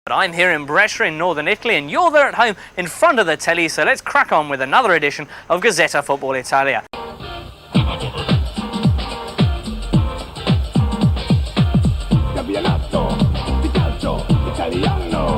But I'm here in Brescia in northern Italy and you're there at home in front of the telly, so let's crack on with another edition of Gazzetta Football Italia. Campionato di calcio italiano.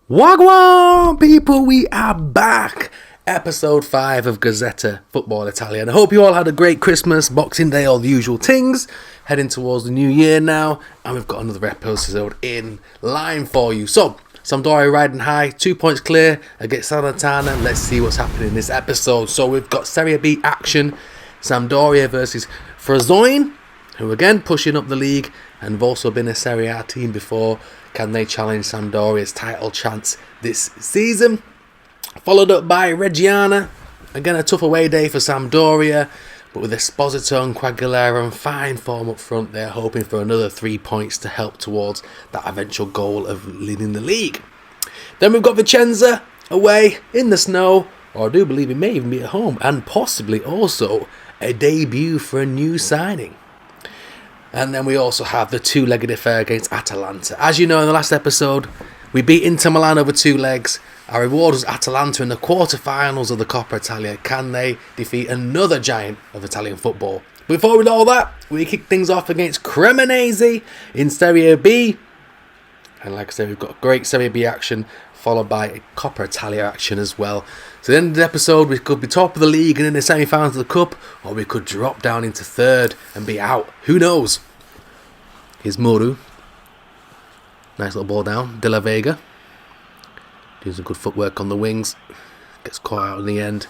Wagwan people, we are back. Episode 5 of Gazzetta Football Italia. And I hope you all had a great Christmas, Boxing Day, all the usual things. Heading towards the new year now, and we've got another episode in line for you. So, Sampdoria riding high, 2 points clear against Atalanta. Let's see what's happening in this episode. So we've got Serie B action, Sampdoria versus Frosinone, who again pushing up the league and have also been a Serie A team before. Can they challenge Sampdoria's title chance this season? Followed up by Reggiana. Again, a tough away day for Sampdoria, but with Esposito and Quagliarella in fine form up front, they're hoping for another 3 points to help towards that eventual goal of leading the league. Then we've got Vicenza away in the snow, or I do believe it may even be at home, and possibly also a debut for a new signing. And then we also have the two-legged affair against Atalanta. As you know, in the last episode, we beat Inter Milan over 2 legs. Our reward was Atalanta in the quarter-finals of the Coppa Italia. Can they defeat another giant of Italian football? Before we do all that, we kick things off against Cremonese in Serie B. And like I said, we've got great Serie B action, followed by Coppa Italia action as well. So at the end of the episode, we could be top of the league and in the semi-finals of the Cup, or we could drop down into third and be out. Who knows? Here's Muru. Nice little ball down. De La Vega. Doing some good footwork on the wings. Gets caught out in the end.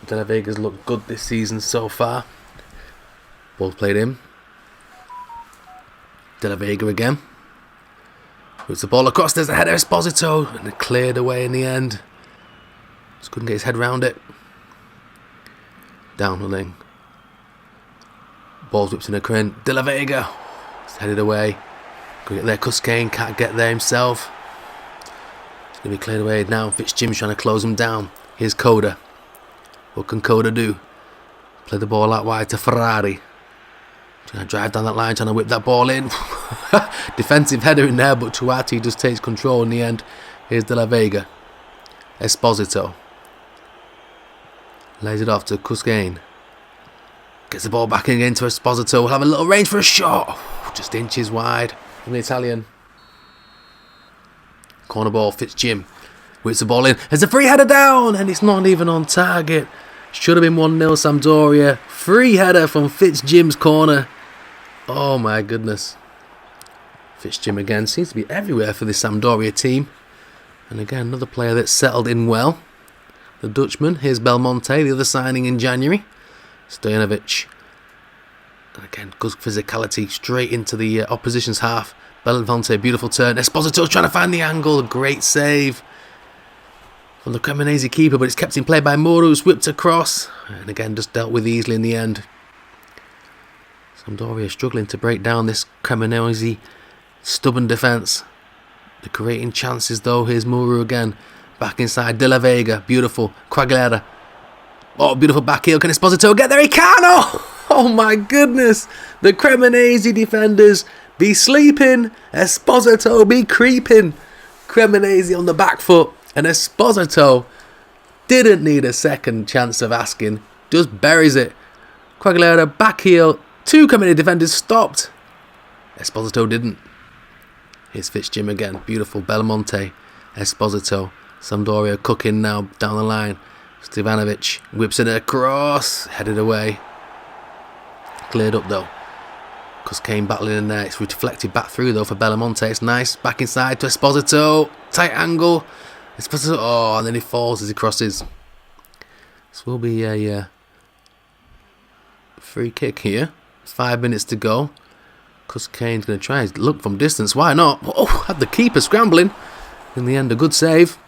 De La Vega's looked good this season so far. Ball's played in. De La Vega again. Puts the ball across. There's a header, Esposito. And it cleared away in the end. Just couldn't get his head round it. Downhilling. Ball's whipped in a crane. De La Vega. It's headed away. Could get there. Cuscane can't get there himself. It's going to be cleared away now. Fitzjim's trying to close him down. Here's Coda. What can Coda do? Play the ball out wide to Ferrari. Trying to drive down that line, trying to whip that ball in. Defensive header in there, but Tuati just takes control in the end. Here's De La Vega. Esposito. Lays it off to Cuscane. Gets the ball back in again to Esposito. We'll have a little range for a shot. Just inches wide from the Italian. Corner ball, Fitzjim. Whips the ball in. There's a free header down, and it's not even on target. Should have been 1-0 Sampdoria. Free header from Fitzjim's corner. Oh my goodness. Fitzjim again seems to be everywhere for this Sampdoria team. And again, another player that's settled in well. The Dutchman. Here's Belmonte, the other signing in January. Stojanovic. And again, good physicality straight into the opposition's half. Belmonte, beautiful turn. Esposito's trying to find the angle. Great save from the Cremonese keeper, but it's kept in play by Moro, who's whipped across. And again, just dealt with easily in the end. Sampdoria struggling to break down this Cremonese stubborn defence. They're creating chances though. Here's Muru again. Back inside. De La Vega. Beautiful. Quagliarella. Oh, beautiful back heel. Can Esposito get there? He can! Oh my goodness. The Cremonese defenders be sleeping. Esposito be creeping. Cremonese on the back foot. And Esposito didn't need a second chance of asking. Just buries it. Quagliarella back heel. 2 Cremonese defenders stopped. Esposito didn't. Here's Fitzjim again. Beautiful. Belmonte. Esposito. Sampdoria cooking now down the line. Stojanovic whips it across. Headed away. Cleared up though. Cuscane battling in there. It's reflected back through though for Belmonte. It's nice. Back inside to Esposito. Tight angle. Esposito. Oh, and then he falls as he crosses. This will be a free kick here. 5 minutes to go. Cuscane's going to try his look from distance. Why not? Oh, had the keeper scrambling. In the end, a good save.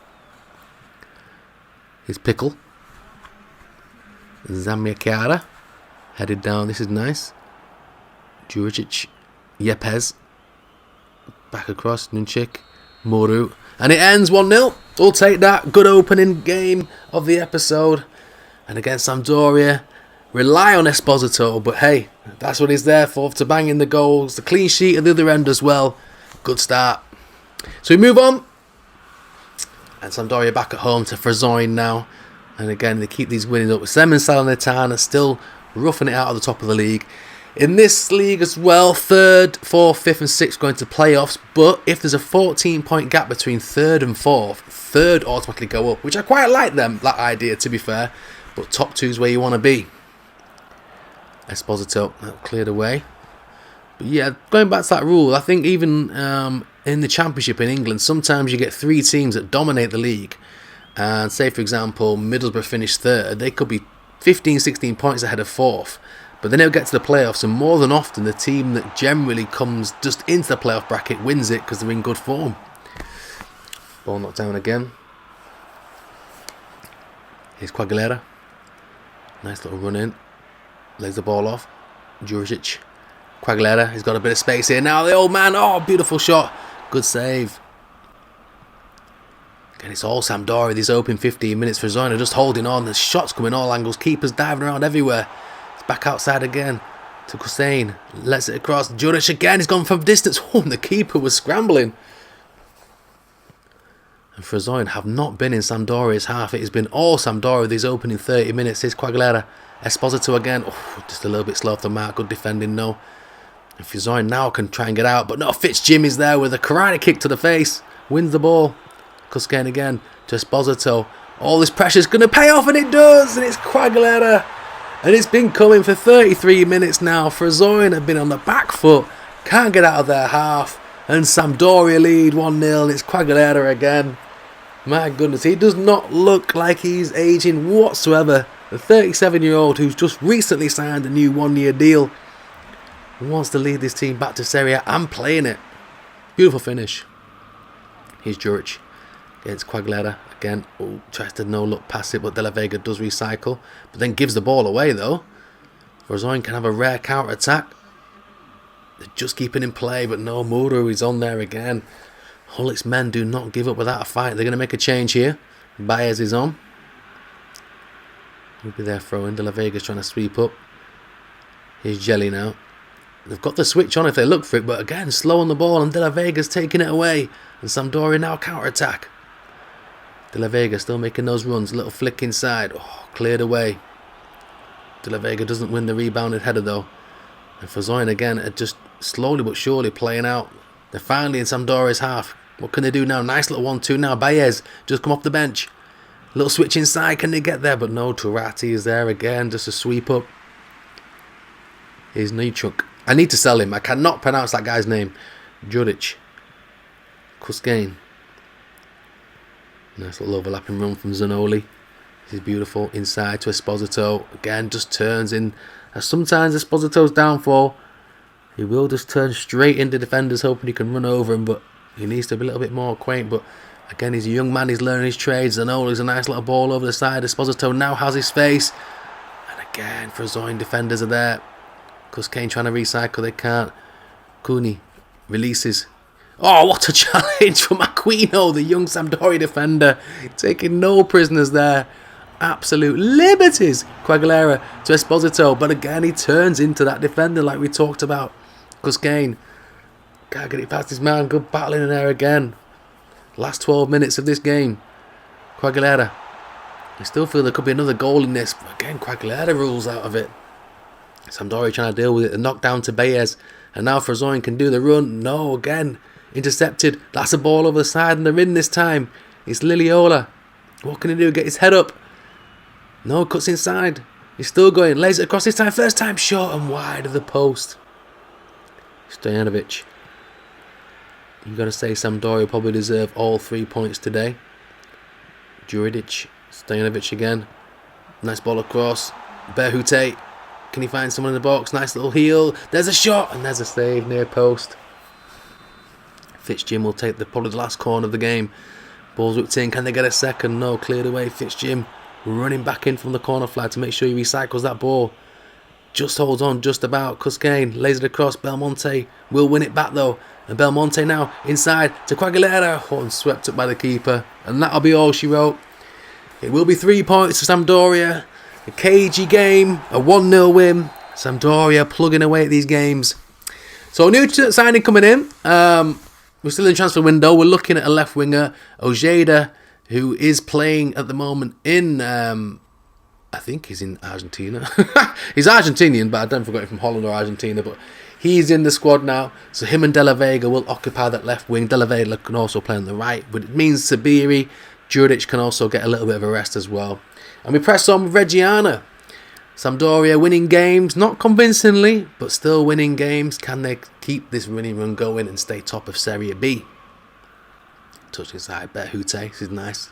Here's Pickle. Zamia Chiara. Headed down. This is nice. Juricic. Yepes. Back across. Nunchik. Moru. And it ends 1-0. We'll take that. Good opening game of the episode. And against Sampdoria, rely on Esposito. But hey, that's what he's there for. To bang in the goals. The clean sheet at the other end as well. Good start. So we move on. And Sampdoria back at home to Frosinone now. And again, they keep these winnings up. With Sem and Salernitana still roughing it out at the top of the league. In this league as well, 3rd, 4th, 5th and 6th going to playoffs. But if there's a 14-point gap between 3rd and 4th, 3rd automatically go up. Which I quite like that idea, to be fair. But top 2 is where you want to be. Esposito, that cleared away. But yeah, going back to that rule, I think even in the Championship in England, sometimes you get 3 teams that dominate the league. And say, for example, Middlesbrough finished 3rd. They could be 15, 16 points ahead of 4th. But then they'll get to the playoffs, and more than often, the team that generally comes just into the playoff bracket wins it because they're in good form. Ball knocked down again. Here's Quagliarella. Nice little run in. Lays the ball off. Juricic. Quagliarella, he's got a bit of space here now. The old man, oh, beautiful shot. Good save. Again, it's all Sampdoria. These open 15 minutes for Zona just holding on. There's shots coming all angles. Keepers diving around everywhere. It's back outside again to Hussein. Lets it across. Juric again. He's gone from distance. Oh, and the keeper was scrambling. And Frosinone have not been in Sampdoria's half. It has been all Sampdoria these opening 30 minutes. Here's Quagliarella. Esposito again. Oh, just a little bit slow off the mark. Good defending, no. And Frosinone now can try and get out. But no, Fitzjimmy's there with a karate kick to the face. Wins the ball. Cuscane again to Esposito. All this pressure's going to pay off, and it does. And it's Quagliarella. And it's been coming for 33 minutes now. Frosinone have been on the back foot. Can't get out of their half. And Sampdoria lead 1-0. And it's Quagliarella again. My goodness, he does not look like he's aging whatsoever. The 37-year-old who's just recently signed a new 1-year deal wants to lead this team back to Serie A and playing it. Beautiful finish. Here's Juric against Quagliarella again. Oh, tries to no-look past it, but De La Vega does recycle. But then gives the ball away, though. Frosinone can have a rare counter-attack. They're just keeping in play, but no, Muru is on there again. Hullick's men do not give up without a fight. They're going to make a change here. Baez is on. He'll be there throwing. De La Vega's trying to sweep up. Here's Jelly now. They've got the switch on if they look for it, but again, slow on the ball, and De La Vega's taking it away. And Sampdoria now counter-attack. De La Vega still making those runs. Little flick inside. Oh, cleared away. De La Vega doesn't win the rebounded header, though. And Frosinone again are just slowly but surely playing out. They're finally in Sampdoria's half. What can they do now? Nice little 1-2 now. Baez just come off the bench. Little switch inside. Can they get there? But no, Turati is there again. Just a sweep up. Here's Nichuk. I need to sell him. I cannot pronounce that guy's name. Juric. Cuscane. Nice little overlapping run from Zanoli. This is beautiful. Inside to Esposito. Again, just turns in. Sometimes Esposito's downfall. He will just turn straight into defenders, hoping he can run over him, but he needs to be a little bit more quaint. But again, he's a young man. He's learning his trades. Zanoli's a nice little ball over the side. Esposito now has his face. And again, Frosinone defenders are there. Cuscane trying to recycle. They can't. Cooney releases. Oh, what a challenge from Aquino, the young Sampdoria defender. Taking no prisoners there. Absolute liberties. Quagliarella to Esposito. But again, he turns into that defender like we talked about. Cuscane. Can't get it past his man. Good battling in there again. Last 12 minutes of this game. Quagliarella. I still feel there could be another goal in this. But again, Quagliarella rules out of it. Sampdoria trying to deal with it. The knockdown to Baez. And now Frosinone can do the run. No, again. Intercepted. That's a ball over the side. And they're in this time. It's Liliola. What can he do? Get his head up. No, cuts inside. He's still going. Lays it across this time. First time short and wide of the post. Stojanovic. You've got to say Sampdoria probably deserve all 3 points today. Juric. Stojanovic again. Nice ball across. Berhute. Can he find someone in the box? Nice little heel. There's a shot. And there's a save near post. Fitzjim will take probably the last corner of the game. Ball's whipped in. Can they get a second? No. Cleared away. Fitzjim running back in from the corner flag to make sure he recycles that ball. just holds on just about. Cuscane lays it across. Belmonte will win it back though. And Belmonte now inside to Quagliarella. Oh, and swept up by the keeper. And that'll be all she wrote. It will be 3 points for Sampdoria. A cagey game. A 1-0 win. Sampdoria plugging away at these games. So new signing coming in. We're still in transfer window. We're looking at a left winger, Ojeda, who is playing at the moment in... I think he's in Argentina. He's Argentinian, but I don't forget from Holland or Argentina. But he's in the squad now. So him and Della Vega will occupy that left wing. Della Vega can also play on the right. But it means Sabiri, Juric can also get a little bit of a rest as well. And we press on with Reggiana. Sampdoria winning games, not convincingly, but still winning games. Can they keep this winning run going and stay top of Serie B? Touch inside, Berhute. This is nice.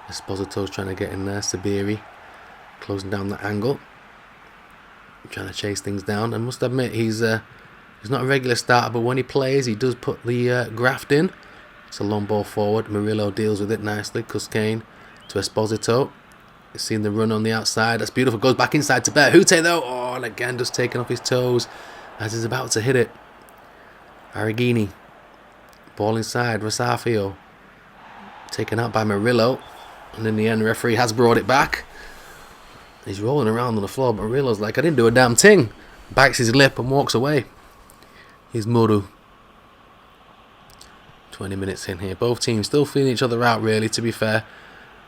Esposito's trying to get in there. Sabiri closing down the angle, trying to chase things down. I must admit he's not a regular starter, but when he plays he does put the graft in. It's a long ball forward. Murillo deals with it nicely. Cuscane to Esposito. He's seen the run on the outside. That's beautiful. Goes back inside to Berhute though. Oh, and again just taking off his toes as he's about to hit it. Arrigini. Ball inside. Rosafio taken out by Murillo, and in the end the referee has brought it back. He's rolling around on the floor, but Murillo's like, I didn't do a damn thing. Bites his lip and walks away. Here's Muru. 20 minutes in here. Both teams still feeling each other out, really, to be fair.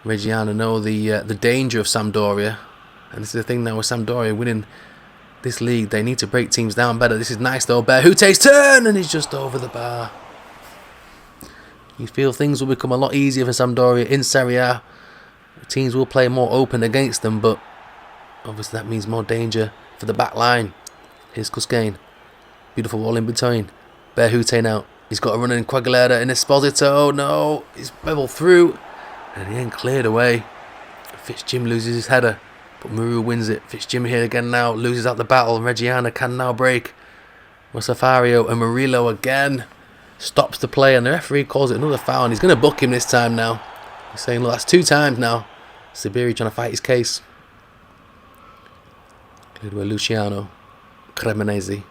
Reggiana know the danger of Sampdoria. And this is the thing now with Sampdoria winning this league. They need to break teams down better. This is nice, though. Berhute's turn, and he's just over the bar. You feel things will become a lot easier for Sampdoria in Serie A. Teams will play more open against them, but obviously that means more danger for the back line. Here's Cuscane. Beautiful ball in between. Berhute now. He's got a run in Quagliarella and Esposito. No, he's beveled through. And he ain't cleared away. Fitzjim loses his header, but Muru wins it. Fitzjim here again now. Loses out the battle. Reggiana can now break. Rosafario and Murillo again. Stops the play and the referee calls it another foul. And he's going to book him this time now. He's saying, look, that's 2 times now. Sabiri trying to fight his case. Cleared with Luciano. Cremonese.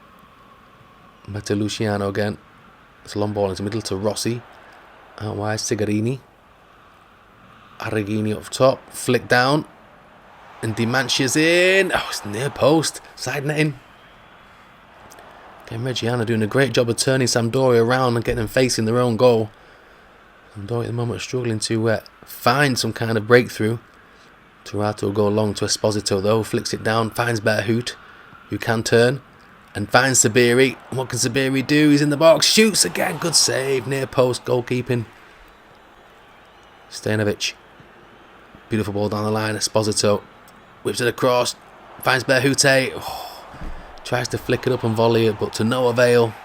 Back to Luciano again. It's a long ball into the middle to Rossi. Out wide, Sigarini. Arrigini up top. Flick down. And Dimancia's in. Oh, it's near post. Side netting. Again, Reggiana doing a great job of turning Sampdoria around and getting them facing their own goal. Sampdoria at the moment struggling to find some kind of breakthrough. Turato will go long to Esposito though. Flicks it down. Finds Berhute, who can turn. And finds Sabiri. And what can Sabiri do? He's in the box. Shoots again. Good save. Near post. Goalkeeping. Stanovic. Beautiful ball down the line. Esposito. Whips it across. Finds Berhute. Oh, tries to flick it up and volley it, but to no avail.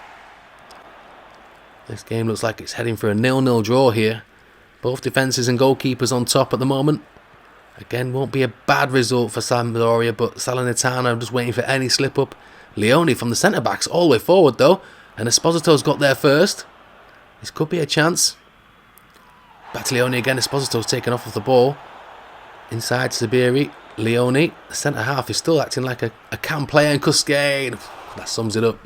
This game looks like it's heading for a 0-0 draw here. Both defences and goalkeepers on top at the moment. Again, won't be a bad result for Sampdoria, but Salernitana just waiting for any slip up. Leone from the centre-backs all the way forward though. And Esposito's got there first. This could be a chance. Back to Leone again. Esposito's taken off of the ball. Inside Sabiri. Leone. The centre-half is still acting like a cam player. And Cuscane. That sums it up.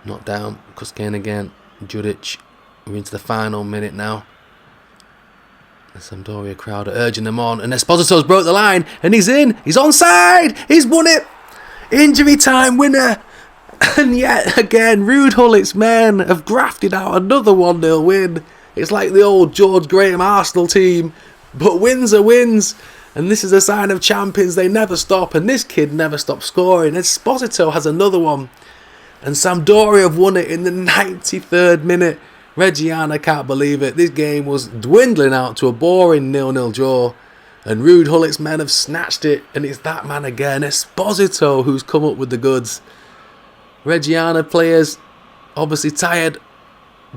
Knocked down. Cuscane again. Juric. We're into the final minute now. The Sampdoria crowd are urging them on. And Esposito's broke the line. And he's in. He's onside. He's won it. Injury time winner. And yet again, Ruud Hullit's men have grafted out another 1-0 win. It's like the old George Graham Arsenal team. But wins are wins. And this is a sign of champions. They never stop. And this kid never stops scoring. Esposito has another one. And Sampdoria have won it in the 93rd minute. Reggiana can't believe it. This game was dwindling out to a boring 0-0 draw. And Ruud Hullit's men have snatched it. And it's that man again, Esposito, who's come up with the goods. Reggiana players obviously tired.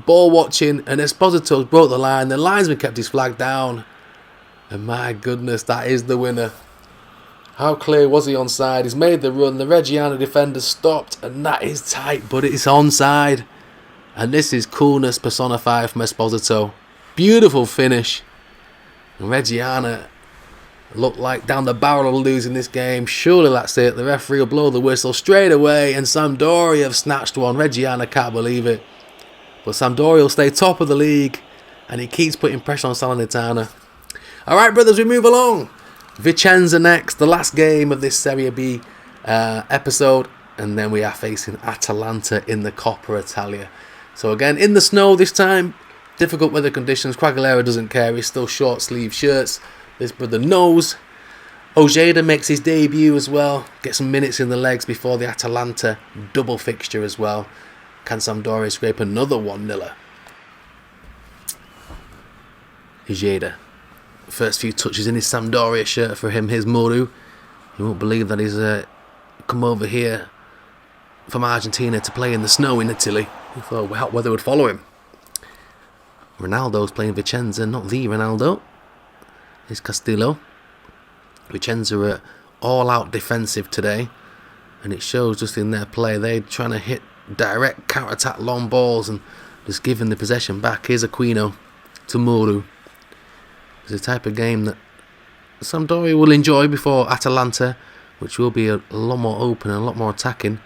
Ball watching. And Esposito's broke the line. The linesman kept his flag down. And my goodness, that is the winner. How clear was he onside? He's made the run. The Reggiana defender stopped. And that is tight, but it's onside. And this is coolness personified from Esposito. Beautiful finish. And Reggiana Look like down the barrel of losing this game. Surely that's it. The referee will blow the whistle straight away, and Sampdoria have snatched one. Reggiana can't believe it. But Sampdoria will stay top of the league, and he keeps putting pressure on Salernitana. Alright, brothers, we move along. Vicenza next, the last game of this Serie B episode, and then we are facing Atalanta in the Coppa Italia. So again, in the snow this time, difficult weather conditions. Quagliarella doesn't care, he's still short sleeve shirts. This brother knows. Ojeda makes his debut as well. Get some minutes in the legs before the Atalanta double fixture as well. Can Sampdoria scrape another 1-0? Ojeda. First few touches in his Sampdoria shirt for him. Here's Muru. You won't believe that he's come over here from Argentina to play in the snow in Italy. He thought hot weather would follow him. Ronaldo's playing Vicenza, not the Ronaldo. Here's Castillo. Vicenza are all out defensive today, and it shows just in their play. They're trying to hit direct counter-attack long balls and just giving the possession back. Here's Aquino to Muru. It's the type of game that Sampdoria will enjoy before Atalanta, which will be a lot more open and a lot more attacking.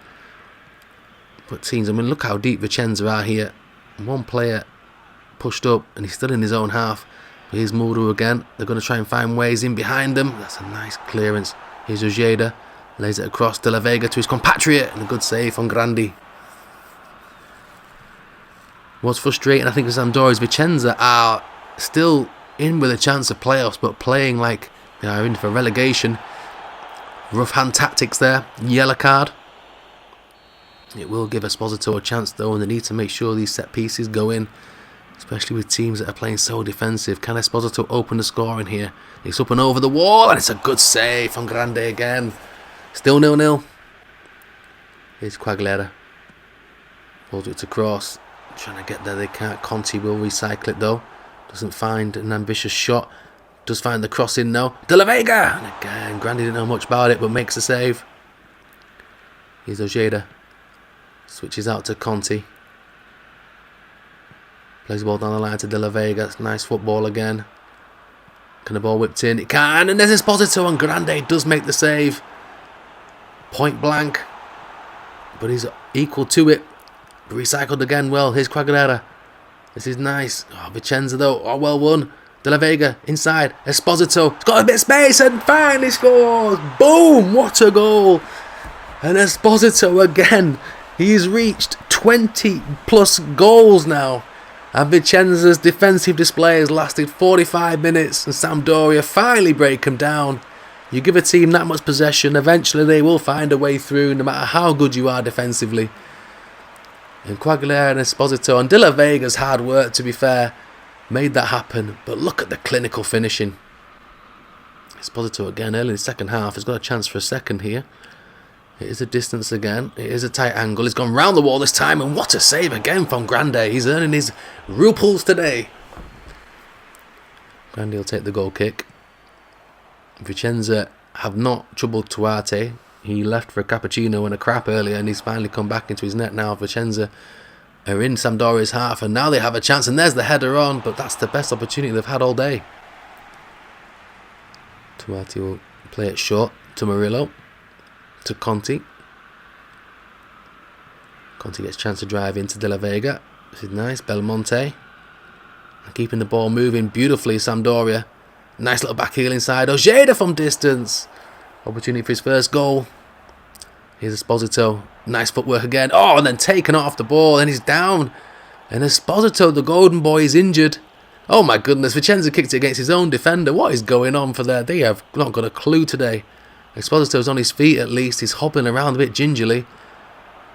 But teams, I mean, look how deep Vicenza are here. One player pushed up and he's still in his own half. But here's Muru again. They're going to try and find ways in behind them. That's a nice clearance. Here's Ojeda. Lays it across De La Vega to his compatriot. And a good save from Grandi. What's frustrating, I think, with Sampdoria is Vicenza are still in with a chance of playoffs, but playing like they are in for relegation. Rough hand tactics there. Yellow card. It will give Esposito a chance though, and they need to make sure these set pieces go in, especially with teams that are playing so defensive. Can Esposito open the scoring here? It's up and over the wall, and it's a good save from Grande again. Still 0-0. Here's Quagliarella. Holds it to cross. Trying to get there, they can't. Conti will recycle it though. Doesn't find an ambitious shot. Does find the cross in now. De La Vega! And again, Grandi didn't know much about it, but makes a save. Here's Ojeda. Switches out to Conti. Plays the ball down the line to De La Vega. Nice football again. Can the ball whipped in? It can, and there's Esposito, and Grande does make the save. Point blank. But he's equal to it. Recycled again well. Here's Quagliarella. This is nice. Oh, Vicenza though. Oh, well won. De La Vega inside. Esposito. He's got a bit of space and finally scores. Boom! What a goal. And Esposito again. He's reached 20 plus goals now. And Vicenza's defensive display has lasted 45 minutes. And Sampdoria finally break him down. You give a team that much possession, eventually they will find a way through, no matter how good you are defensively. And Quagliarella and Esposito and De La Vega's hard work, to be fair, made that happen. But look at the clinical finishing. Esposito again early in the second half has got a chance for a second here. It is a distance again. It is a tight angle. He's gone round the wall this time, and what a save again from Grande. He's earning his ruples today. Grande will take the goal kick. Vicenza have not troubled Tuarte. He left for a cappuccino and a crap earlier, and he's finally come back into his net now. Vicenza are in Sampdoria's half, and now they have a chance, and there's the header on, but that's the best opportunity they've had all day. Tuarte will play it short to Murillo, to Conti. Conti gets a chance to drive into De La Vega. This is nice. Belmonte. Keeping the ball moving beautifully, Sampdoria. Nice little back heel inside. Ojeda from distance. Opportunity for his first goal. Here's Esposito. Nice footwork again. Oh, and then taken off the ball. And he's down. And Esposito, the golden boy, is injured. Oh my goodness. Vicenza kicked it against his own defender. What is going on for there? They have not got a clue today. Esposito's on his feet at least. He's hobbling around a bit gingerly.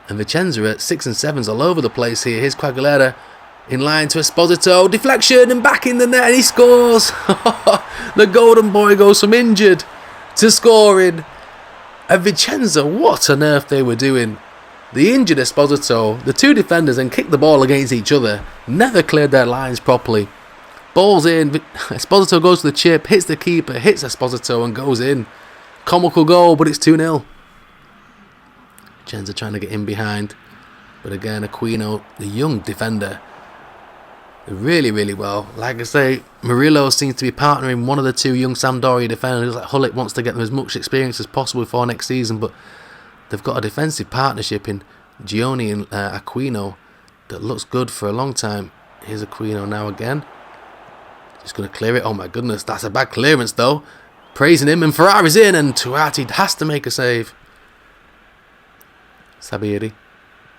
And Vicenza at 6 and 7s all over the place here. Here's Quagliarella in line to Esposito. Deflection and back in the net. And he scores. The golden boy goes from injured to scoring. And Vicenza, what on earth they were doing. The injured Esposito, the two defenders, and kicked the ball against each other. Never cleared their lines properly. Ball's in. Esposito goes to the chip, hits the keeper, hits Esposito and goes in. Comical goal, but it's 2-0. Vicenza trying to get in behind. But again, Aquino, the young defender, really, really well. Like I say, Murillo seems to be partnering one of the two young Sampdoria defenders. Like Hullet wants to get them as much experience as possible for next season, but they've got a defensive partnership in Gioni and Aquino that looks good for a long time. Here's Aquino now again. He's going to clear it. Oh my goodness, that's a bad clearance though. Praising him, and Ferrari's in, and Tuati has to make a save. Sabiri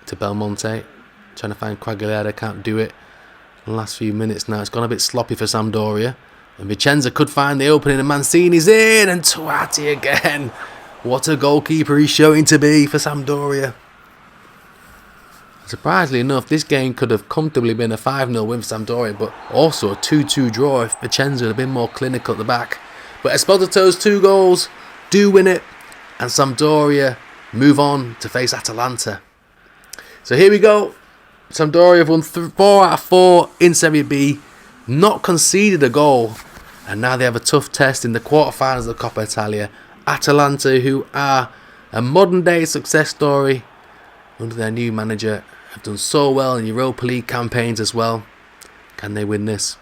to Belmonte, trying to find Quagliarella, can't do it. The last few minutes now, it's gone a bit sloppy for Sampdoria, and Vicenza could find the opening, and Mancini's in, and Tuati again. What a goalkeeper he's showing to be for Sampdoria. Surprisingly enough, this game could have comfortably been a 5-0 win for Sampdoria, but also a 2-2 draw if Vicenza had been more clinical at the back. But Esposito's 2 goals do win it, and Sampdoria move on to face Atalanta. So here we go. Sampdoria have won 4 out of 4 in Serie B, not conceded a goal, and now they have a tough test in the quarterfinals of the Coppa Italia. Atalanta, who are a modern-day success story under their new manager, have done so well in Europa League campaigns as well. Can they win this?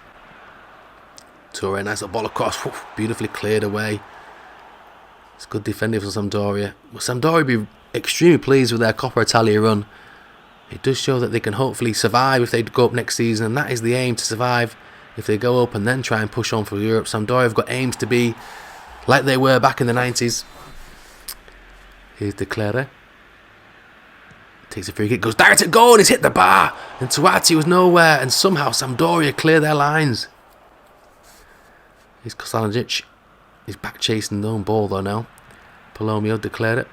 Toure, nice ball across, beautifully cleared away. It's good defending for Sampdoria. Well, Sampdoria will be extremely pleased with their Coppa Italia run. It does show that they can hopefully survive if they go up next season, and that is the aim, to survive if they go up and then try and push on for Europe. Sampdoria have got aims to be like they were back in the 90s. Here's De Clere. Takes a free kick, goes direct at goal, and he's hit the bar. And Tuati was nowhere, and somehow Sampdoria clear their lines. Here's Kosalajic. He's back chasing the own ball though now. Palomio declared it.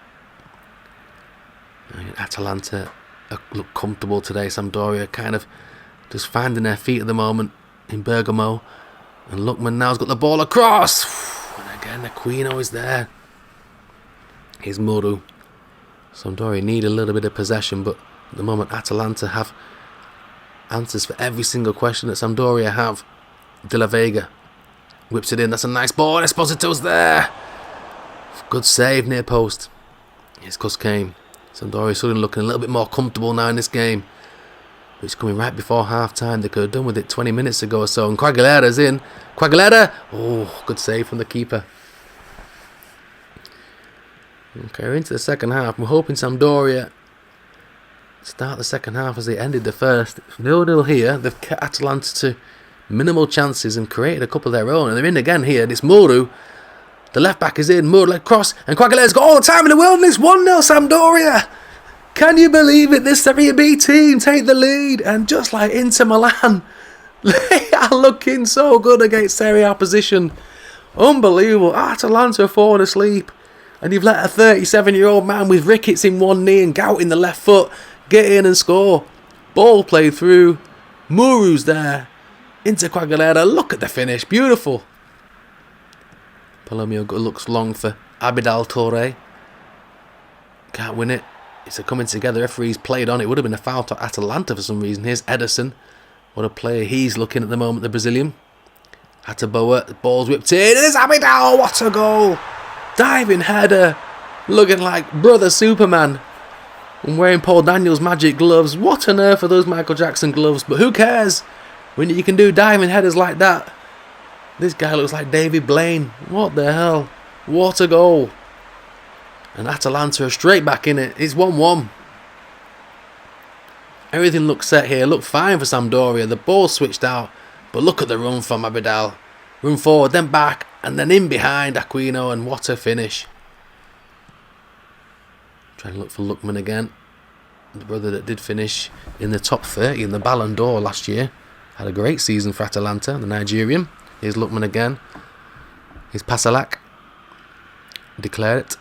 Atalanta look comfortable today. Sampdoria kind of just finding their feet at the moment in Bergamo. And Lookman now's got the ball across. And again, Aquino is there. Here's Muru. Sampdoria need a little bit of possession, but at the moment Atalanta have answers for every single question that Sampdoria have. De La Vega whips it in. That's a nice ball. Esposito's there. Good save near post. Here's Cuscane. Sampdoria suddenly looking a little bit more comfortable now in this game. But it's coming right before half time. They could have done with it 20 minutes ago or so. And Quagliarella''s in. Quagliarella. Oh, good save from the keeper. Okay, we're into the second half. We're hoping Sampdoria start the second half as they ended the first. 0-0 here. They've kept Atalanta to minimal chances and created a couple of their own. And they're in again here. And it's Muru. The left back is in. Muru like cross. And Quagliarella's got all the time in the world. And it's 1-0 Sampdoria. Can you believe it? This Serie B team take the lead. And just like Inter Milan, they are looking so good against Serie A opposition. Unbelievable. Atalanta are falling asleep. And you've let a 37-year-old man with rickets in one knee and gout in the left foot get in and score. Ball played through. Muru's there. Into Quagliarella. Look at the finish. Beautiful. Palomio looks long for Abidal Toure. Can't win it. It's a coming together. Referee's played on. It would have been a foul to Atalanta for some reason. Here's Ederson. What a player he's looking at the moment, the Brazilian. Ataboa. The ball's whipped in. And it's Abidal. What a goal. Diving header, looking like brother Superman, and wearing Paul Daniels' magic gloves. What on earth are those Michael Jackson gloves? But who cares when you can do diving headers like that? This guy looks like David Blaine. What the hell? What a goal. And Atalanta are straight back in it. It's 1-1. Everything looks set here. Looked fine for Sampdoria. The ball switched out. But look at the run from Abidal. Run forward, then back, and then in behind Aquino, and what a finish. Trying to look for Lookman again. The brother that did finish in the top 30 in the Ballon d'Or last year. Had a great season for Atalanta, the Nigerian. Here's Lookman again. Here's Pasalak. Declare it.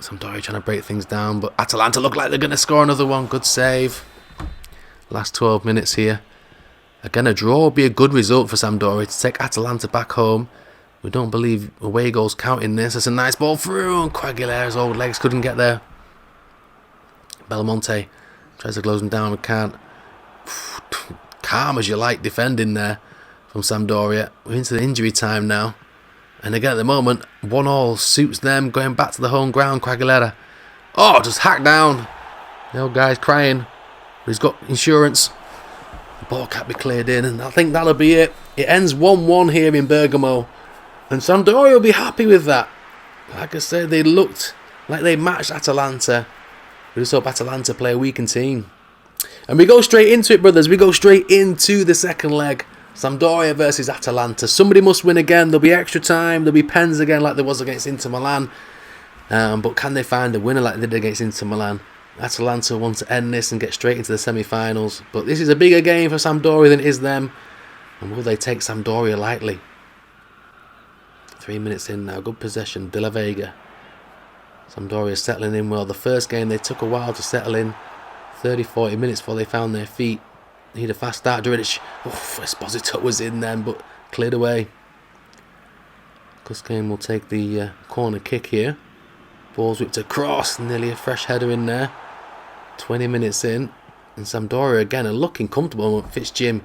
Sampdoria trying to break things down, but Atalanta look like they're going to score another one. Good save. Last 12 minutes here. Again, a draw would be a good result for Sampdoria to take Atalanta back home. We don't believe away goals count in this. It's a nice ball through, and Quagliarella's old legs couldn't get there. Belmonte tries to close him down, but can't. Calm as you like defending there from Sampdoria. We're into the injury time now. And again, at the moment, 1-1 suits them going back to the home ground. Quagliarella. Oh, just hacked down. The old guy's crying. But he's got insurance. The ball can't be cleared in, and I think that'll be it. It ends 1-1 here in Bergamo, and Sampdoria will be happy with that. Like I said, they looked like they matched Atalanta. We just hope Atalanta play a weakened team. And we go straight into it, brothers. We go straight into the second leg. Sampdoria versus Atalanta. Somebody must win again. There'll be extra time. There'll be pens again like there was against Inter Milan. But can they find a winner like they did against Inter Milan? Atalanta want to end this and get straight into the semi-finals. But this is a bigger game for Sampdoria than it is them. And will they take Sampdoria lightly? 3 minutes in now. Good possession. De La Vega. Sampdoria settling in well. The first game they took a while to settle in. 30-40 minutes before they found their feet. Need a fast start. Juric. Esposito was in then, but cleared away. Cuscane will take the corner kick here. Ball's whipped across. Nearly a fresh header in there. 20 minutes in. And Sampdoria again are looking comfortable. Fitzjim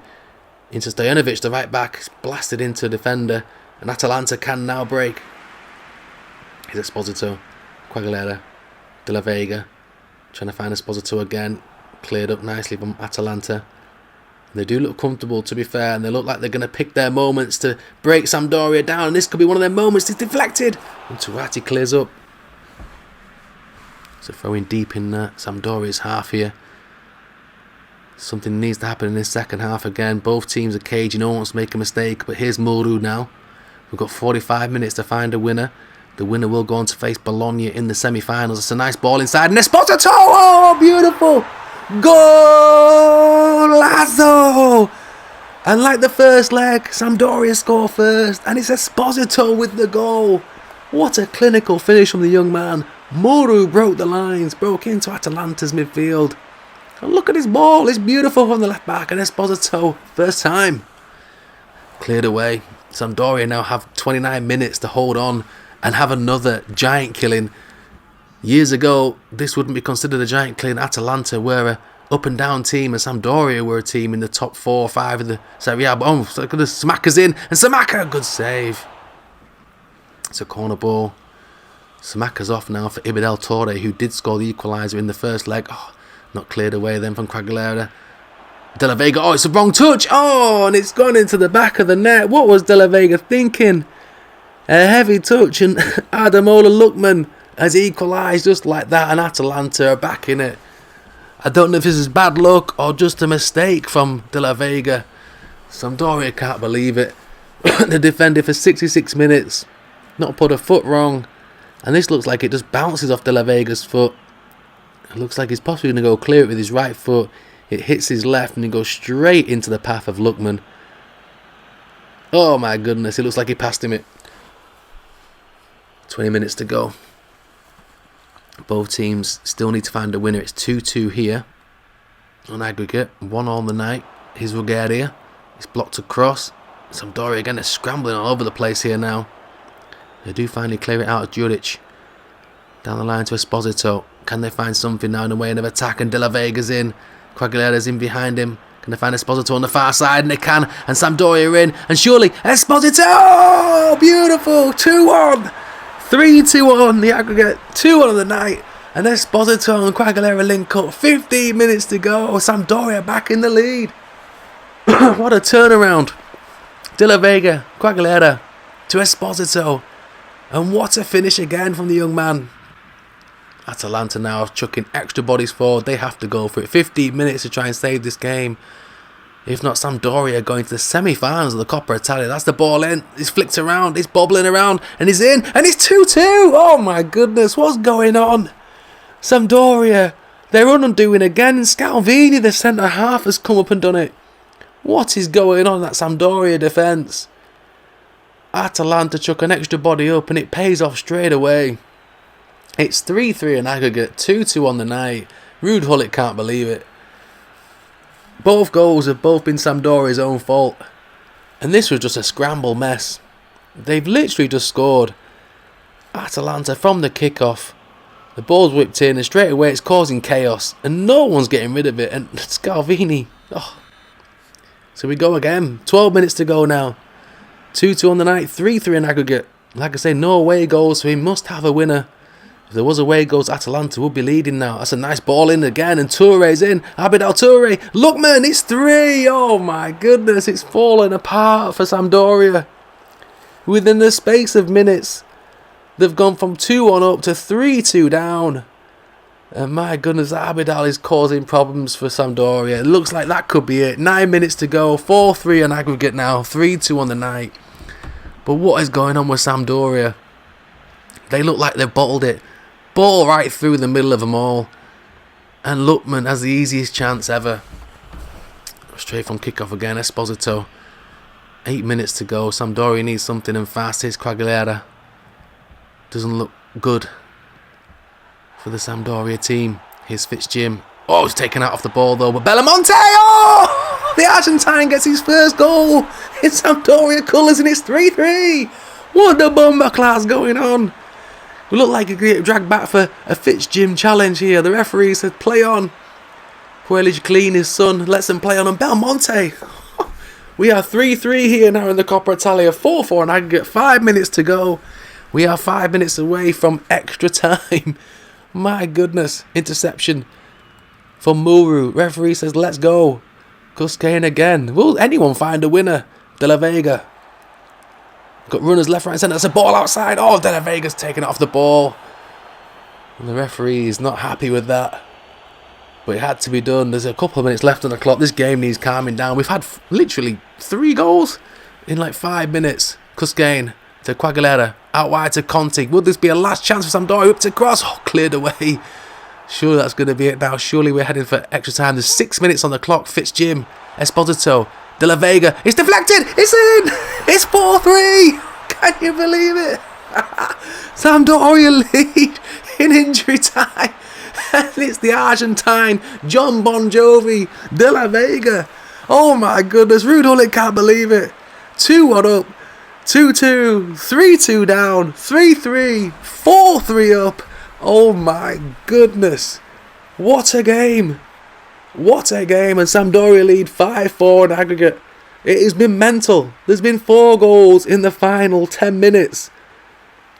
into Stojanovic, the right back. Blasted into defender. And Atalanta can now break. Here's Esposito. Quagliarella. De La Vega. Trying to find Esposito again. Cleared up nicely from Atalanta. They do look comfortable, to be fair, and they look like they're going to pick their moments to break Sampdoria down. And this could be one of their moments. It's deflected. And Turati clears up. So throwing deep in Sampdoria's half here. Something needs to happen in this second half again. Both teams are cagey. No one wants to make a mistake. But here's Muru now. We've got 45 minutes to find a winner. The winner will go on to face Bologna in the semi-finals. It's a nice ball inside. And Esposito! Oh, beautiful! Golazo! And like the first leg, Sampdoria score first. And it's Esposito with the goal. What a clinical finish from the young man. Muru broke the lines, broke into Atalanta's midfield. And look at his ball. It's beautiful from the left back. And Esposito, first time. Cleared away. Sampdoria now have 29 minutes to hold on and have another giant killing. Years ago, this wouldn't be considered a giant killing. Atalanta were a up and down team, and Sampdoria were a team in the top 4 or 5 of the Serie A. But Samaka's in, and Samaka, good save. It's a corner ball. Samaka's off now for Ibidel Torre, who did score the equaliser in the first leg. Oh, not cleared away then from Quagliarella. De La Vega, oh, it's a wrong touch. Oh, and it's gone into the back of the net. What was De La Vega thinking? A heavy touch, and Adamola Lookman has equalised just like that, and Atalanta are back in it. I don't know if this is bad luck or just a mistake from De La Vega. Sampdoria can't believe it. They defended for 66 minutes. Not put a foot wrong. And this looks like it just bounces off De La Vega's foot. It looks like he's possibly going to go clear it with his right foot. It hits his left and he goes straight into the path of Lookman. Oh my goodness, it looks like he passed him it. 20 minutes to go. Both teams still need to find a winner. It's 2-2 here on aggregate. 1 on the night. Here's Bulgaria. It's blocked across. Sampdoria again, they're scrambling all over the place here now. They do finally clear it out of Juric. Down the line to Esposito. Can they find something now in the way of attack? And De La Vega's in. Quagliarella's in behind him. Can they find Esposito on the far side? And they can. And Sampdoria are in. And surely Esposito! Beautiful! 2-1! 3-2 on the aggregate, 2-1 on the night, and Esposito and Quagliarella link up. 15 minutes to go. Sampdoria back in the lead. What a turnaround. De La Vega, Quagliarella to Esposito, and what a finish again from the young man. Atalanta now chucking extra bodies forward. They have to go for it. 15 minutes to try and save this game. If not, Sampdoria going to the semi-finals of the Coppa Italia. That's the ball in. It's flicked around. It's bobbling around. And he's in. And it's 2-2. Oh my goodness. What's going on? Sampdoria. They're undoing again. And Scalvini, the centre-half, has come up and done it. What is going on in that Sampdoria defence? Atalanta chuck an extra body up and it pays off straight away. It's 3-3 in aggregate. 2-2 on the night. Ruud Gullit can't believe it. Both goals have both been Sampdoria's own fault. And this was just a scramble mess. They've literally just scored. Atalanta from the kickoff. The ball's whipped in and straight away it's causing chaos. And no one's getting rid of it. And Scalvini. Oh. So we go again. 12 minutes to go now. 2-2 on the night. 3-3 in aggregate. Like I say, no away goals. So he must have a winner. If there was away goals, Atalanta would be leading now. That's a nice ball in again, and Touré's in. Abidal Touré. Lookman, it's 3. Oh my goodness, it's fallen apart for Sampdoria. Within the space of minutes, they've gone from 2-1 up to 3-2 down. And my goodness, Abidal is causing problems for Sampdoria. It looks like that could be it. 9 minutes to go. 4-3 on aggregate now. 3-2 on the night. But what is going on with Sampdoria? They look like they've bottled it. Ball right through the middle of them all. And Lookman has the easiest chance ever. Straight from kickoff again. Esposito. 8 minutes to go. Sampdoria needs something and fast. Here's Quagliarella. Doesn't look good for the Sampdoria team. Here's Fitzjim. Oh, he's taken out off the ball though. But Belamonte! Oh! The Argentine gets his first goal in Sampdoria colours and it's 3-3. What the bomber class going on? We look like a get dragged back for a Fitzjim challenge here. The referee said play on. Puelig clean his son. Lets them play on. And Belmonte. We are 3-3 here now in the Coppa Italia. 4-4 on aggregate. 5 minutes to go. We are 5 minutes away from extra time. My goodness. Interception from Muru. Referee says let's go. Cuscane again. Will anyone find a winner? De La Vega. Got runners left, right and centre. That's a ball outside. Oh, De La Vega's taken it off the ball. And the referee is not happy with that. But it had to be done. There's a couple of minutes left on the clock. This game needs calming down. We've had literally 3 goals in like 5 minutes. Cuscane to Quagliarella. Out wide to Conti. Would this be a last chance for Sampdoria? Up to cross. Oh, cleared away. Surely that's going to be it now. Surely we're heading for extra time. There's 6 minutes on the clock. Fitzjim. Esposito. De La Vega. It's deflected. It's in. It's 4-3. Can you believe it? Sampdoria lead in injury time. And it's the Argentine John Bon Jovi De La Vega. Oh my goodness. Ruud Gullit can't believe it. 2-1 up. 2-2. 3-2 down. 3-3. 4-3 up. Oh my goodness. What a game. What a game. And Sampdoria lead 5-4 in aggregate. It has been mental. There's been 4 goals in the final 10 minutes.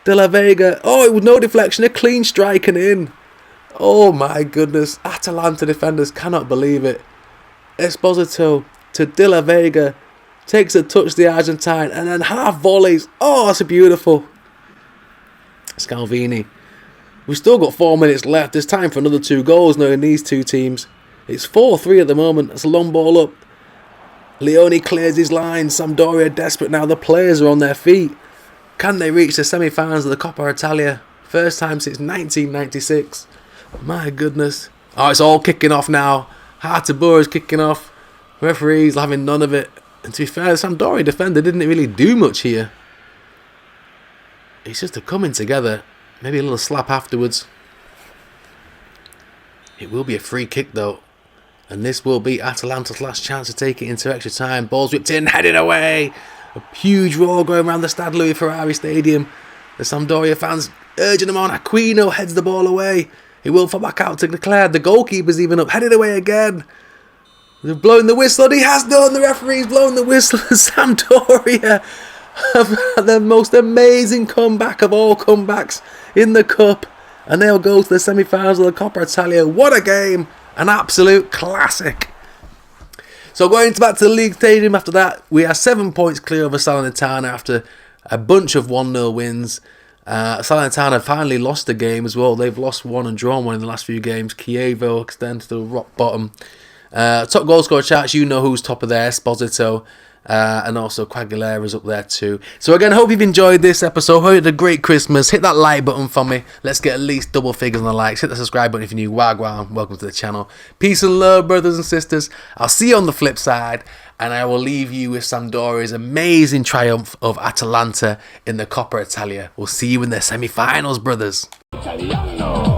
De La Vega. Oh, it was no deflection. A clean strike and in. Oh my goodness. Atalanta defenders cannot believe it. Esposito to De La Vega. Takes a touch the Argentine. And then half volleys. Oh, that's beautiful. Scalvini. We've still got 4 minutes left. There's time for another 2 goals now in these two teams. It's 4-3 at the moment. It's a long ball up. Leone clears his line. Sampdoria desperate now. The players are on their feet. Can they reach the semi-finals of the Coppa Italia? First time since 1996. My goodness. Oh, it's all kicking off now. Hartebur is kicking off. Referees having none of it. And to be fair, the Sampdoria defender didn't really do much here. It's just a coming together. Maybe a little slap afterwards. It will be a free kick though. And this will be Atalanta's last chance to take it into extra time. Ball's whipped in, headed away. A huge roar going around the Stade Louis Ferrari Stadium. The Sampdoria fans urging them on. Aquino heads the ball away. He will fall back out to Leclerc. The goalkeeper's even up, headed away again. They're blowing the whistle, and he has done. The referee's blowing the whistle. Sampdoria have the most amazing comeback of all comebacks in the Cup. And they'll go to the semi-finals of the Coppa Italia. What a game. An absolute classic. So going back to the league stadium after that, we are 7 points clear over Salernitana after a bunch of 1-0 wins. Salernitana finally lost the game as well. They've lost 1 and drawn 1 in the last few games. Chievo extend to the rock bottom. Top goal scorer charts, you know who's top of there. Esposito. And also Quagliarella is up there too. So again, I hope you've enjoyed this episode. Hope you had a great Christmas. Hit that like button for me. Let's get at least double figures on the likes. Hit the subscribe button if you're new. Wagwan. Welcome to the channel. Peace and love, brothers and sisters. I'll see you on the flip side. And I will leave you with Sampdoria's amazing triumph of Atalanta in the Coppa Italia. We'll see you in the semi-finals, brothers. Italiano.